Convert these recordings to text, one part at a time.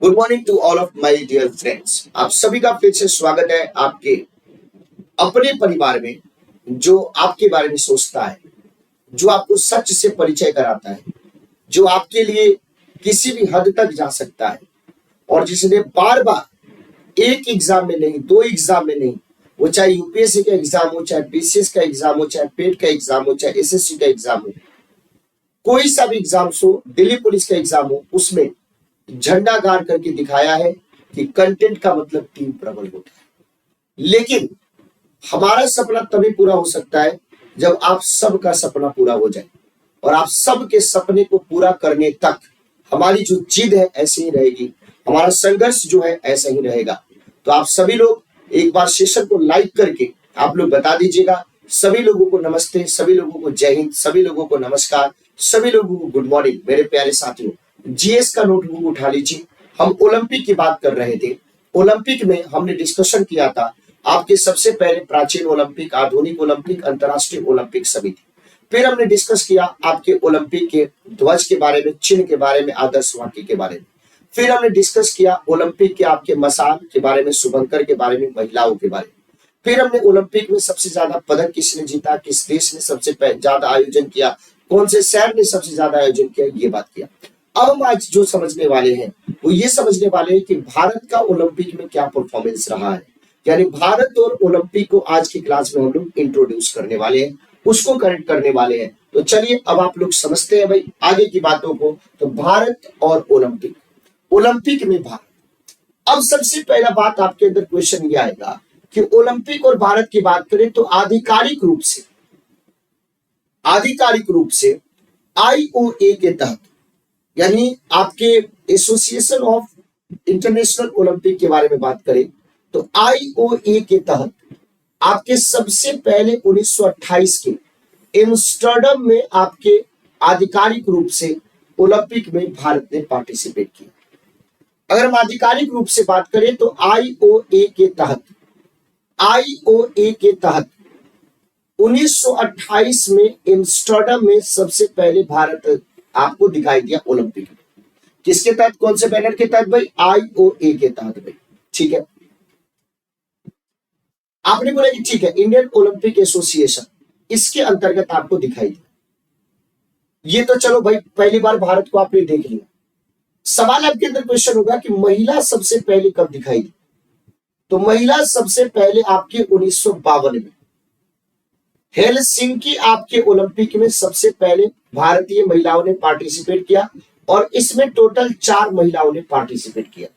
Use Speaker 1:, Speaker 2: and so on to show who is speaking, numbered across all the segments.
Speaker 1: Good morning to all of my dear friends. आप सभी का फिर से स्वागत है आपके अपने परिवार में, जो आपके बारे में सोचता है, जो आपको सच से परिचय कराता है, जो आपके लिए किसी भी हद तक जा सकता है और जिसने बार बार एक एग्जाम में नहीं, दो एग्जाम में नहीं, वो चाहे यूपीएससी का एग्जाम हो, चाहे बीसीएस का एग्जाम हो, चाहे पेट का एग्जाम हो, चाहे एसएससी का एग्जाम हो, कोई सा भी एग्जाम हो, दिल्ली पुलिस का एग्जाम हो, उसमें झंडा गाड़ करके दिखाया है कि कंटेंट का मतलब टीम प्रबल होता है। लेकिन हमारा सपना तभी पूरा हो सकता है जब आप सबका सपना पूरा हो जाए, और आप सबके सपने को पूरा करने तक हमारी जो जिद है ऐसी ही रहेगी, हमारा संघर्ष जो है ऐसा ही रहेगा। तो आप सभी लोग एक बार सेशन को लाइक करके आप लोग बता दीजिएगा। सभी लोगों को नमस्ते, सभी लोगों को जय हिंद, सभी लोगों को नमस्कार, सभी लोगों को गुड मॉर्निंग। मेरे प्यारे साथियों, जीएस का नोटबुक उठा लीजिए। हम ओलंपिक की बात कर रहे थे। ओलंपिक में हमने डिस्कशन किया था आपके सबसे पहले प्राचीन ओलंपिक, आधुनिक ओलंपिक, अंतरराष्ट्रीय ओलंपिक सभी थे। फिर हमने डिस्कस किया आपके ओलंपिक के ध्वज के बारे में, चिन्ह के बारे में, आदर्श वाक्य के बारे में। फिर हमने डिस्कस किया ओलंपिक के आपके मसाल के बारे में, शुभंकर के बारे में, महिलाओं के बारे में। फिर हमने ओलंपिक में सबसे ज्यादा पदक किसने जीता, किस देश ने सबसे ज्यादा आयोजन किया, कौन से शहर ने सबसे ज्यादा आयोजन किया, ये बात किया। अब हम आज जो समझने वाले हैं वो ये समझने वाले हैं कि भारत का ओलंपिक में क्या परफॉर्मेंस रहा है। यानी भारत और ओलंपिक को आज की क्लास में हम लोग इंट्रोड्यूस करने वाले हैं, उसको कनेक्ट करने वाले हैं। तो चलिए अब आप लोग समझते हैं भाई आगे की बातों को। तो भारत और ओलंपिक, ओलंपिक में भारत। अब सबसे पहला बात आपके अंदर क्वेश्चन ये आएगा कि ओलंपिक और भारत की बात करें तो आधिकारिक रूप से आईओए के तहत, यानी आपके एसोसिएशन ऑफ इंटरनेशनल ओलंपिक के बारे में बात करें तो आईओए के तहत आपके सबसे पहले 1928 के एम्स्टर्डम में आपके आधिकारिक रूप से ओलंपिक में भारत ने पार्टिसिपेट किया। अगर हम आधिकारिक रूप से बात करें तो आईओए के तहत 1928 में एम्स्टर्डम में सबसे पहले भारत आपको दिखाई दिया ओलंपिक में। किसके तहत, कौन से बैनर के तहत भाई? आईओए के तहत भाई। ठीक है, आपने बोला कि ठीक है इंडियन ओलंपिक एसोसिएशन, इसके अंतर्गत आपको दिखाई दिया। ये तो चलो भाई पहली बार भारत को आपने देख लिया। सवाल आपके अंदर क्वेश्चन होगा कि महिला सबसे पहले कब दिखाई दी? तो महिला सबसे पहले आपके 1952 में हेलसिंकी आपके ओलंपिक में सबसे पहले भारतीय महिलाओं ने पार्टिसिपेट किया, और इसमें टोटल 4 महिलाओं ने पार्टिसिपेट किया।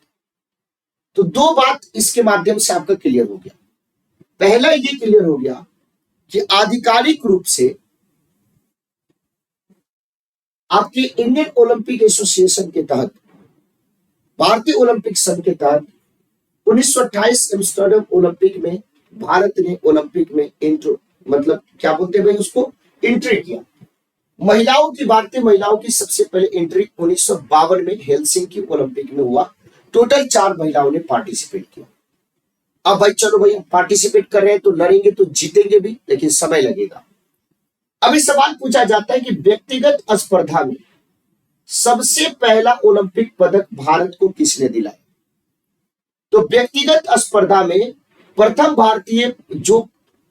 Speaker 1: तो दो बात इसके माध्यम से आपका क्लियर हो गया। पहला ये क्लियर हो गया कि आधिकारिक रूप से आपके इंडियन ओलंपिक एसोसिएशन के तहत, भारतीय ओलंपिक संघ के तहत 1928 एम्स्टर्डम ओलंपिक में भारत ने ओलंपिक में मतलब क्या बोलते हैं भाई उसको, एंट्री किया। महिलाओं की, भारतीय महिलाओं की सबसे पहले एंट्री 1952 में हेलसिंकी ओलंपिक में हुआ। टोटल 4 महिलाओं ने पार्टिसिपेट किया। अब भाई चलो भाई पार्टिसिपेट कर रहे हैं तो लड़ेंगे तो जीतेंगे भी, लेकिन समय लगेगा। अभी सवाल पूछा जाता है कि व्यक्तिगत स्पर्धा में सबसे पहला ओलंपिक पदक भारत को किसने दिलाया? तो व्यक्तिगत स्पर्धा में प्रथम भारतीय जो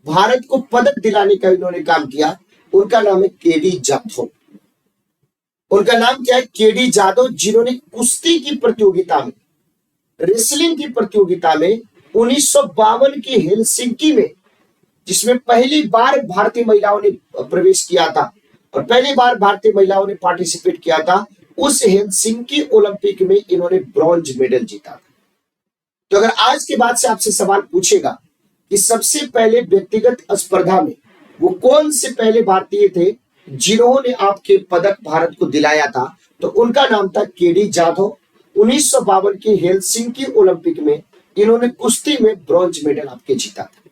Speaker 1: भारत को पदक दिलाने का इन्होंने काम किया, उनका नाम है केडी जाधव। उनका नाम क्या है? केडी जाधव, जिन्होंने कुश्ती की प्रतियोगिता में, रेसलिंग की प्रतियोगिता में 1952 के हेलसिंकी में, जिसमें पहली बार भारतीय महिलाओं ने प्रवेश किया था और पहली बार भारतीय महिलाओं ने पार्टिसिपेट किया था, उस हेलसिंकी ओलंपिक में इन्होंने ब्रॉन्ज मेडल जीता था। तो अगर आज के बाद से आपसे सवाल पूछेगा कि सबसे पहले व्यक्तिगत स्पर्धा में वो कौन से पहले भारतीय थे जिन्होंने आपके पदक भारत को दिलाया था, तो उनका नाम था केडी जाधव। 1952 के हेलसिंकी ओलंपिक में इन्होंने कुश्ती में ब्रॉन्ज मेडल आपके जीता था।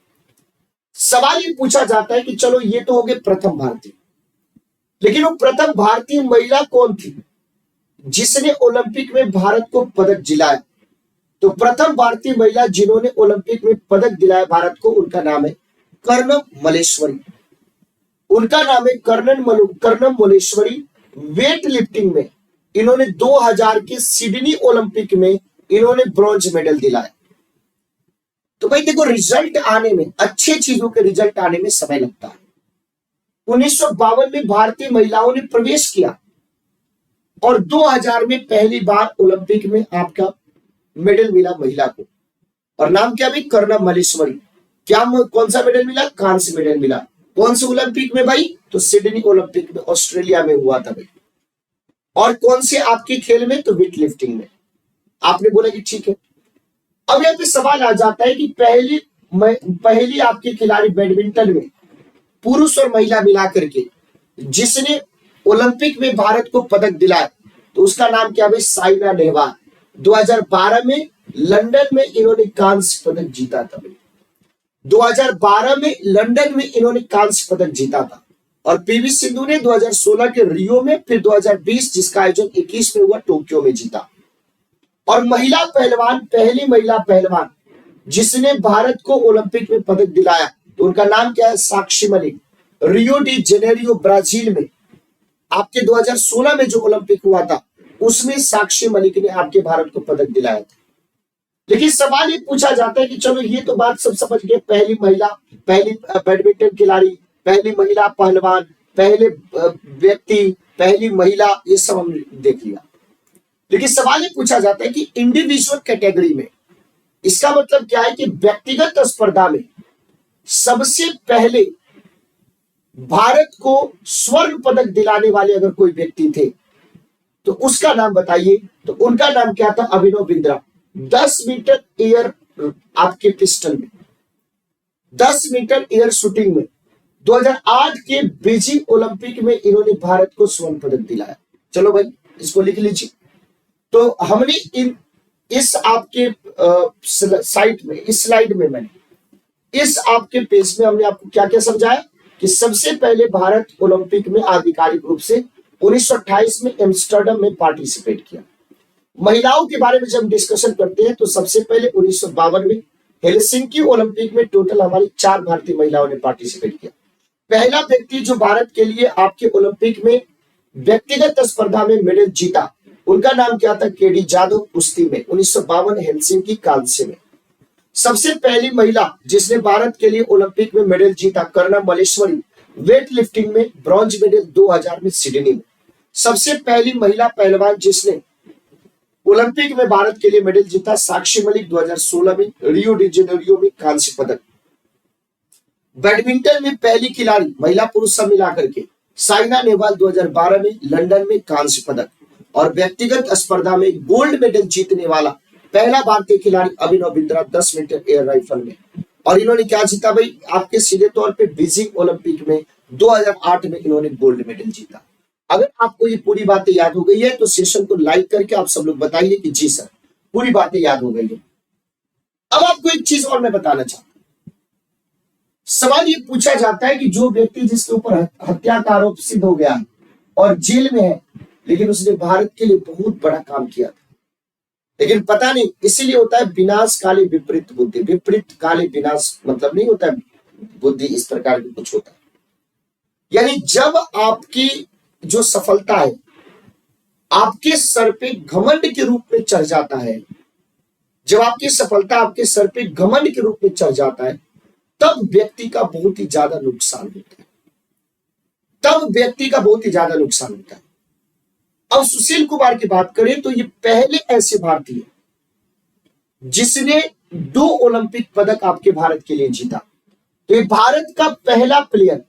Speaker 1: सवाल ये पूछा जाता है कि चलो ये तो हो गए प्रथम भारतीय, लेकिन वो प्रथम भारतीय महिला कौन थी जिसने ओलंपिक में भारत को पदक दिलाया? तो प्रथम भारतीय महिला जिन्होंने ओलंपिक में पदक दिलाया भारत को, उनका नाम है कर्णम मल्लेश्वरी। उनका नाम है कर्णम मल्लेश्वरी। वेट लिफ्टिंग में इन्होंने 2000 के सिडनी ओलंपिक में इन्होंने ब्रॉन्ज मेडल दिलाया। तो भाई देखो, रिजल्ट आने में, अच्छे चीजों के रिजल्ट आने में समय लगता है। 1952 में भारतीय महिलाओं ने प्रवेश किया और 2000 में पहली बार ओलंपिक में आपका मेडल मिला महिला को, और नाम क्या भाई? कर्णम मल्लेश्वरी। क्या कौन सा मेडल मिला? कांस्य मेडल मिला। कौन से ओलंपिक में भाई? तो सिडनी ओलंपिक में, ऑस्ट्रेलिया में हुआ था भाई। और कौन से आपके खेल में? तो वेट लिफ्टिंग में। आपने बोला कि ठीक है। अब यहाँ पे सवाल आ जाता है कि पहली आपके खिलाड़ी बैडमिंटन में पुरुष और महिला मिलाकर के जिसने ओलंपिक में भारत को पदक दिलाया, तो उसका नाम क्या भाई? साइना नेहवाल। 2012 में लंदन में इन्होंने कांस्य पदक जीता था भाई। 2012 में लंदन में इन्होंने कांस्य पदक जीता था। और पीवी सिंधु ने 2016 के रियो में, फिर 2020 जिसका आयोजन 21 में हुआ, टोक्यो में जीता। और महिला पहलवान, पहली महिला पहलवान जिसने भारत को ओलंपिक में पदक दिलाया, तो उनका नाम क्या है? Sakshi Malik. Rio de Janeiro Brazil में आपके 2016 में जो ओलंपिक हुआ था, उसमें साक्षी मलिक ने आपके भारत को पदक दिलाया था। लेकिन सवाल ये पूछा जाता है कि चलो ये तो बात सब समझ गए, पहली महिला, पहली बैडमिंटन खिलाड़ी, पहली महिला पहलवान, पहले व्यक्ति, पहली महिला, ये सब हम देख लिया। लेकिन सवाल ये पूछा जाता है कि इंडिविजुअल कैटेगरी में, इसका मतलब क्या है कि व्यक्तिगत स्पर्धा में सबसे पहले भारत को स्वर्ण पदक दिलाने वाले अगर कोई व्यक्ति थे, तो उसका नाम बताइए। तो उनका नाम क्या था? अभिनव बिंद्रा। 10 मीटर एयर आपके पिस्टल में, 10 मीटर एयर शूटिंग में 2008 के बीजिंग ओलंपिक में इन्होंने भारत को स्वर्ण पदक दिलाया। चलो भाई, इसको लिख लीजिए। तो हमने इस आपके साइट में, इस स्लाइड में, मैंने इस आपके पेज में हमने आपको क्या क्या समझाया कि सबसे पहले भारत ओलंपिक में आधिकारिक रूप से 1928 में एम्स्टर्डम में पार्टिसिपेट किया। महिलाओं के बारे में जब डिस्कशन करते हैं तो सबसे पहले 1952 में हेलसिंकी ओलंपिक में टोटल हमारी 4 भारतीय महिलाओं ने पार्टिसिपेट किया। पहला व्यक्ति जो भारत के लिए आपके ओलंपिक में व्यक्तिगत स्पर्धा में मेडल जीता, उनका नाम क्या था? केडी जादव, कुश्ती में 1952 हेलसिंकी कांस्य में। सबसे पहली महिला जिसने भारत के लिए ओलंपिक में मेडल जीता, कर्णम मल्लेश्वरी, वेट लिफ्टिंग में ब्रॉन्ज मेडल 2000 में सिडनी में। सबसे पहली महिला पहलवान जिसने ओलंपिक में भारत के लिए मेडल जीता, साक्षी मलिक, 2016 में रियो डी जेनेरियो में कांस्य पदक। बैडमिंटन में पहली खिलाड़ी, महिला पुरुष सब मिलाकर के, साइना नेहवाल, 2012 में लंदन में कांस्य पदक। और व्यक्तिगत स्पर्धा में गोल्ड मेडल जीतने वाला पहला भारतीय खिलाड़ी Abhinav Bindra, 10 metre air rifle में। और इन्होंने क्या जीता भाई? आपके सीधे तौर पे बीजिंग ओलंपिक में 2008 में इन्होंने गोल्ड मेडल जीता। अगर आपको ये पूरी बातें याद हो गई है तो सेशन को लाइक करके आप सब लोग बताइए कि जी सर, पूरी बातें याद हो गई है। अब आपको एक चीज और मैं बताना चाहता हूं। सवाल ये पूछा जाता है कि जो व्यक्ति जिसके ऊपर हत्या का आरोप सिद्ध हो गया और जेल में है, लेकिन उसने भारत के लिए बहुत बड़ा काम किया था, लेकिन पता नहीं, इसीलिए होता है विनाश काले विपरीत बुद्धि। विपरीत काले विनाश मतलब नहीं होता है बुद्धि, इस प्रकार की कुछ होता है। यानी जब आपकी जो सफलता है आपके सर पे घमंड के रूप में चढ़ जाता है, जब आपकी सफलता आपके सर पे घमंड के रूप में चढ़ जाता है, तब व्यक्ति का बहुत ही ज्यादा नुकसान होता है। तब व्यक्ति का बहुत ही ज्यादा नुकसान होता है। अब सुशील कुमार की बात करें तो ये पहले ऐसे भारतीय जिसने 2 ओलंपिक पदक आपके भारत के लिए जीता। तो ये भारत का पहला प्लेयर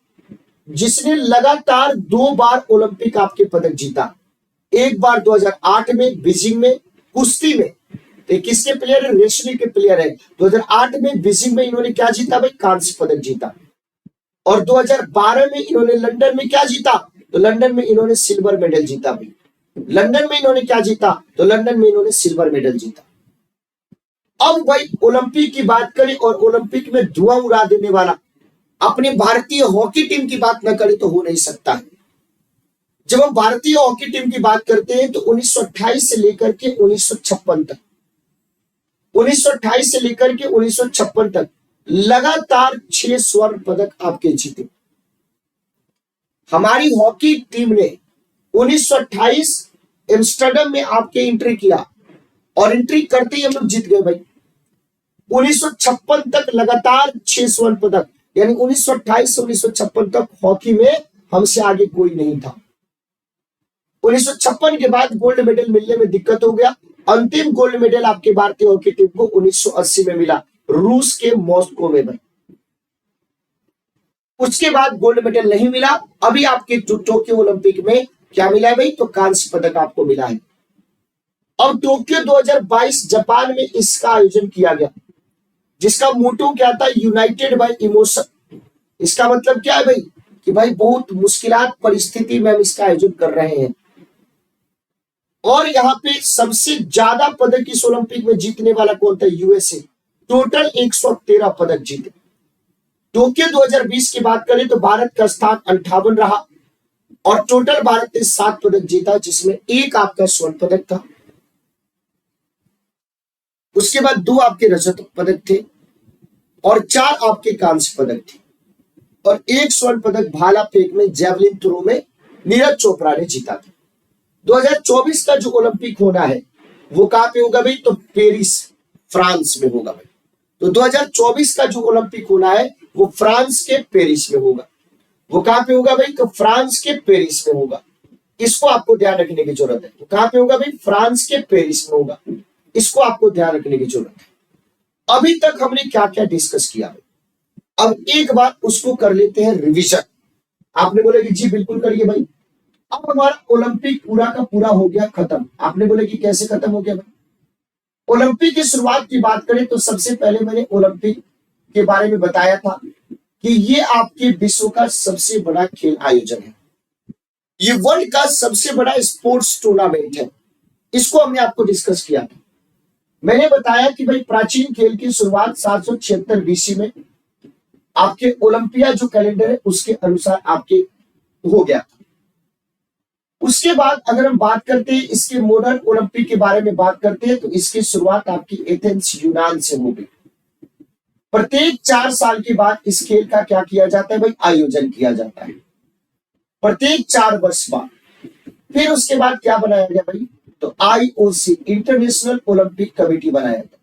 Speaker 1: जिसने लगातार 2 बार ओलंपिक आपके पदक जीता। एक बार 2008 में बीजिंग में कुश्ती में, तो किसके प्लेयर है? रेसलिंग के प्लेयर है। 2008 में बीजिंग में इन्होंने क्या जीता भाई? कांस्य पदक जीता। और 2012 में इन्होंने लंदन में क्या जीता? तो लंदन में इन्होंने सिल्वर मेडल जीता भाई। लंदन में इन्होंने क्या जीता? तो लंदन में इन्होंने सिल्वर मेडल जीता। अब भाई ओलंपिक की बात करें और ओलंपिक में धुआं उड़ा देने वाला अपने भारतीय हॉकी टीम की बात न करें तो हो नहीं सकता है। जब हम भारतीय हॉकी टीम की बात करते हैं तो 1928 से लेकर के 1956 तक, 1928 से लेकर के 1956 तक लगातार 6 स्वर्ण पदक आपके जीते। हमारी हॉकी टीम ने 1928 एम्स्टर्डम में आपके एंट्री किया और एंट्री करते ही हम लोग जीत गए भाई। 1956 तक लगातार 6 स्वर्ण पदक, यानी 1928 से 1956 तक हॉकी में हमसे आगे कोई नहीं था। 1956 के बाद गोल्ड मेडल मिलने में दिक्कत हो गया। अंतिम गोल्ड मेडल आपके भारतीय हॉकी टीम को 1980 में मिला, रूस के मॉस्को में भाई। उसके बाद गोल्ड मेडल नहीं मिला। अभी आपके टोक्यो ओलंपिक में क्या मिला है भाई, तो कांस्य पदक आपको मिला है। अब टोक्यो 2022 जापान में इसका आयोजन किया गया, जिसका मोटो क्या था, यूनाइटेड बाय इमोशन। इसका मतलब क्या है भाई, कि भाई बहुत मुश्किलात परिस्थिति में हम इसका आयोजन कर रहे हैं। और यहाँ पे सबसे ज्यादा पदक इस ओलंपिक में जीतने वाला कौन था, यूएसए। टोटल 113 पदक जीते। टोक्यो 2020 की बात करें तो भारत का स्थान 58 रहा और टोटल भारत ने 7 पदक जीता, जिसमें एक आपका स्वर्ण पदक था। उसके बाद 2 आपके रजत पदक थे और 4 आपके कांस्य पदक थे और 1 स्वर्ण पदक भाला फेंक में, जेवलिन थ्रो में नीरज चोपड़ा ने जीता था। 2024 का जो ओलंपिक होना है वो कहां पे होगा भाई, तो पेरिस फ्रांस में होगा भाई। तो 2024 का जो ओलंपिक होना है वो फ्रांस के पेरिस में होगा। वो कहां पे होगा भाई, तो फ्रांस के पेरिस में होगा। इसको आपको ध्यान रखने की जरूरत है। तो कहां पे होगा भाई, फ्रांस के पेरिस में होगा। इसको आपको ध्यान रखने की जरूरत है। अभी तक हमने क्या क्या डिस्कस किया भाई, अब एक बार उसको कर लेते हैं रिवीजन। आपने बोला कि जी बिल्कुल करिए भाई। अब हमारा ओलंपिक पूरा का पूरा हो गया खत्म। आपने बोले कि कैसे खत्म हो गया भाई, ओलंपिक की शुरुआत की बात करें तो सबसे पहले मैंने ओलंपिक के बारे में बताया था कि ये आपके विश्व का सबसे बड़ा खेल आयोजन है। ये वर्ल्ड का सबसे बड़ा स्पोर्ट्स टूर्नामेंट है। इसको हमने आपको डिस्कस किया था। मैंने बताया कि भाई प्राचीन खेल की शुरुआत 776 बीसी में आपके ओलंपिया जो कैलेंडर है उसके अनुसार आपके हो गया। उसके बाद अगर हम बात करते हैं इसके मॉडर्न ओलंपिक के बारे में बात करते हैं तो इसकी शुरुआत आपकी एथेंस यूनान से हो गई। प्रत्येक 4 साल के बाद इस खेल का क्या किया जाता है भाई, आयोजन किया जाता है प्रत्येक 4 वर्ष बाद। फिर उसके बाद क्या बनाया गया भाई, तो आईओसी इंटरनेशनल ओलंपिक कमेटी बनाया गया,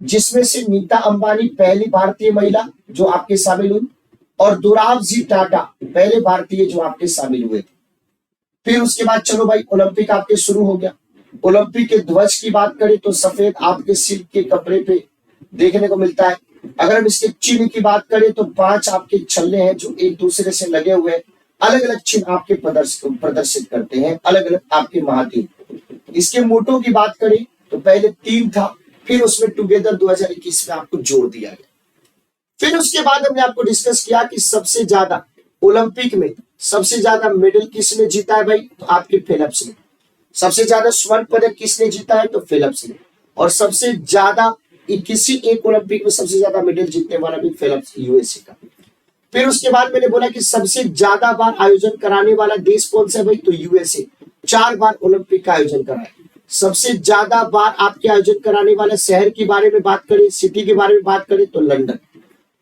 Speaker 1: जिसमें से नीता अंबानी पहली भारतीय महिला जो आपके शामिल हुई और दुराव जी टाटा पहले भारतीय जो आपके शामिल हुए थे। फिर उसके बाद चलो भाई ओलंपिक आपके शुरू हो गया। ओलंपिक के ध्वज की बात करें तो सफेद आपके सिल्क के कपड़े पे देखने को मिलता है। अगर हम इसके चिन्ह की बात करें तो 5 आपके छल्ले हैं जो एक दूसरे से लगे हुए, अलग अलग चिन्ह आपके प्रदर्शित करते हैं, अलग अलग आपके महाद्वीप। इसके मोटो की बात करें तो पहले 3 था, फिर उसमें टुगेदर 2021 में आपको जोड़ दिया गया। फिर उसके बाद हमने आपको डिस्कस किया कि सबसे ज्यादा ओलंपिक में सबसे ज्यादा मेडल किसने जीता है भाई, तो आपके फेल्प्स ने। सबसे ज्यादा स्वर्ण पदक किसने जीता है, तो फेल्प्स ने। और सबसे ज्यादा किसी एक ओलंपिक में सबसे ज्यादा मेडल जीतने वाला भी फेल्प्स, यूएसए का। फिर उसके बाद मैंने बोला कि सबसे ज्यादा बार आयोजन कराने वाला देश कौन सा है भाई, तो यूएसए। 4 बार ओलंपिक का आयोजन कराया। सबसे ज्यादा बार आपके आयोजन कराने वाले शहर के बारे में बात करें, सिटी के बारे में बात करें तो लंदन।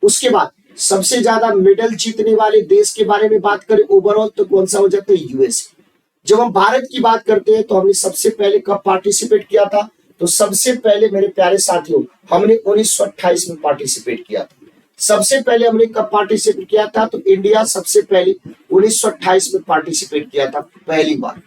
Speaker 1: उसके बाद सबसे ज्यादा मेडल जीतने वाले देश के बारे में बात करें ओवरऑल तो कौन सा हो जाता है, यूएसए। जब हम भारत की बात करते हैं तो हमने सबसे पहले कब पार्टिसिपेट किया था, तो सबसे पहले मेरे प्यारे साथियों हमने 1928 में पार्टिसिपेट किया था। सबसे पहले हमने कब पार्टिसिपेट किया था, तो इंडिया सबसे पहले 1928 में पार्टिसिपेट किया था पहली बार।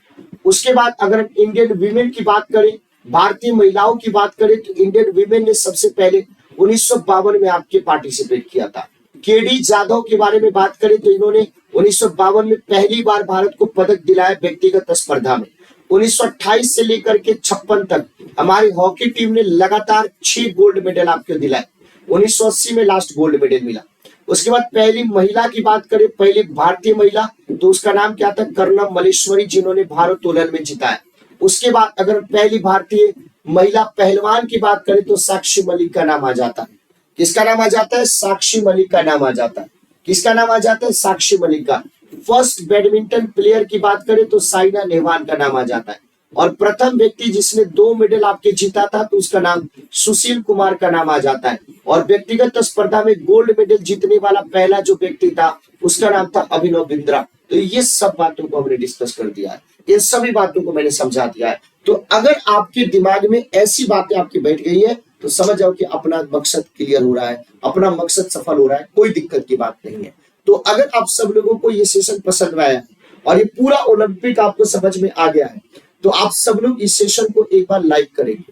Speaker 1: उसके बाद अगर हम इंडियन वीमेन की बात करें, भारतीय महिलाओं की बात करें तो इंडियन वीमेन ने सबसे पहले 1952 में आपके पार्टिसिपेट किया था। केडी जाधव के बारे में बात करें तो इन्होंने 1952 में पहली बार भारत को पदक दिलाया व्यक्तिगत स्पर्धा में। 1928 से लेकर के 56 तक हमारी हॉकी टीम ने लगातार 6 गोल्ड मेडल आपको दिलाए। 1980 में लास्ट गोल्ड मेडल मिला। उसके बाद पहली महिला की बात करें, पहली भारतीय महिला तो उसका नाम क्या था, कर्णम मल्लेश्वरी, जिन्होंने भारोत्तोलन में जिताया। उसके बाद अगर पहली भारतीय महिला पहलवान की बात करें तो साक्षी मलिक का नाम आ जाता है। किसका नाम आ जाता है, साक्षी मलिक का नाम आ जाता है। किसका नाम आ जाता है, साक्षी मलिक का। फर्स्ट बैडमिंटन प्लेयर की बात करें तो साइना नेहवाल का नाम आ जाता है। और प्रथम व्यक्ति जिसने 2 मेडल आपके जीता था तो उसका नाम सुशील कुमार का नाम आ जाता है। और व्यक्तिगत स्पर्धा में गोल्ड मेडल जीतने वाला पहला जो व्यक्ति था उसका नाम था अभिनव बिंद्रा। तो ये सब बातों को हमने डिस्कस कर दिया है, इन सभी बातों को मैंने समझा दिया है। तो अगर आपके दिमाग में ऐसी बातें आपकी बैठ गई है तो समझ जाओ कि अपना मकसद क्लियर हो रहा है, अपना मकसद सफल हो रहा है, कोई दिक्कत की बात नहीं है। तो अगर आप सब लोगों को ये सेशन पसंद आया है और ये पूरा ओलंपिक आपको समझ में आ गया है तो आप सब लोग इस सेशन को एक बार लाइक करेंगे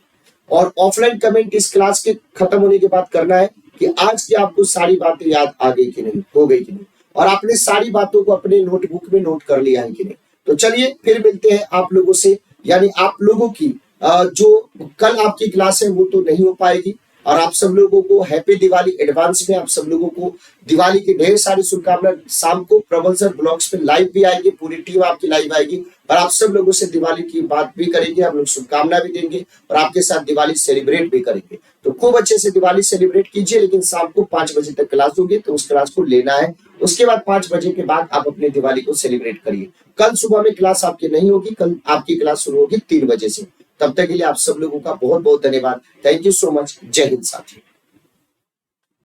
Speaker 1: और ऑफलाइन कमेंट इस क्लास के खत्म होने के बाद करना है कि आज की आपको सारी बातें याद आ गई कि नहीं, हो गई कि नहीं, और आपने सारी बातों को अपने नोटबुक में नोट कर लिया है कि नहीं। तो चलिए फिर मिलते हैं आप लोगों से, यानी आप लोगों की जो कल आपकी क्लास है वो तो नहीं हो पाएगी, और आप सब लोगों को हैप्पी दिवाली एडवांस में। आप सब लोगों को दिवाली की ढेर सारी शुभकामनाएं। शाम को प्रबल सर ब्लॉग्स पे लाइव भी आएगी, पूरी टीम आपकी लाइव आएगी और आप सब लोगों से दिवाली की बात भी करेंगे, हम लोग शुभकामना भी देंगे और आपके साथ दिवाली सेलिब्रेट भी करेंगे। तो खूब अच्छे से दिवाली सेलिब्रेट कीजिए, लेकिन शाम को 5 बजे तक क्लास होगी तो उस क्लास को लेना है। उसके बाद 5 बजे के बाद आप अपने दिवाली को सेलिब्रेट करिए। कल सुबह में क्लास आपकी नहीं होगी, कल आपकी क्लास शुरू होगी 3 बजे से। तब तक के लिए आप सब लोगों का बहुत बहुत धन्यवाद। Thank you so much. जय हिंद साथी।